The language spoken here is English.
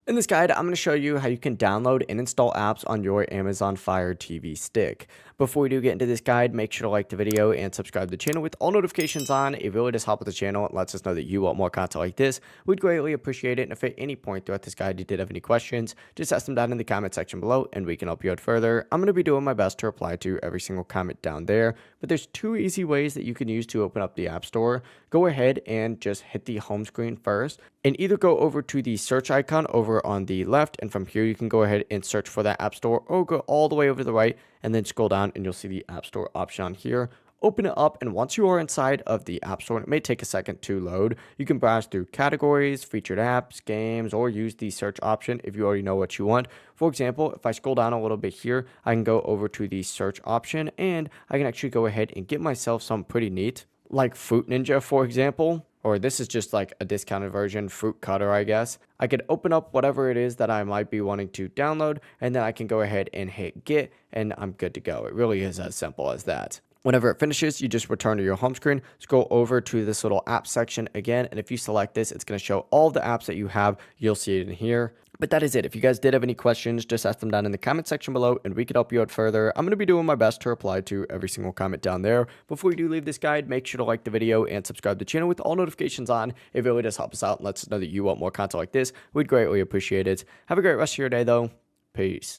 In this guide, I'm going to show you how you can download and install apps on your Amazon Fire TV stick. Before we do get into this guide, make sure to like the video and subscribe to the channel with all notifications on. It really does help with the channel and lets us know that you want more content like this. We'd greatly appreciate it. And if at any point throughout this guide you did have any questions, just ask them down in the comment section below and we can help you out further. I'm going to be doing my best to reply to every single comment down there, but there's two easy ways that you can use to open up the App Store. Go ahead and just hit the home screen first and either go over to the search icon over on the left, and from here you can go ahead and search for that App Store, or go all the way over to the right and then scroll down and you'll see the App Store option on here. Open it up, and once you are inside of the App Store, and it may take a second to load, you can browse through categories, featured apps, games, or use the search option if you already know what you want. For example, if I scroll down a little bit here, I can go over to the search option and I can actually go ahead and get myself some pretty neat, like Fruit Ninja, for example. Or this is just like a discounted version, Fruit Cutter, I guess. I could open up whatever it is that I might be wanting to download, and then I can go ahead and hit get, and I'm good to go. It really is as simple as that. Whenever it finishes, you just return to your home screen, scroll over to this little app section again, and if you select this, it's going to show all the apps that you have. You'll see it in here. But that is it. If you guys did have any questions, just ask them down in the comment section below and we could help you out further. I'm going to be doing my best to reply to every single comment down there. Before you do leave this guide, make sure to like the video and subscribe to the channel with all notifications on. It really does help us out and lets us know that you want more content like this. We'd greatly appreciate it. Have a great rest of your day though. Peace.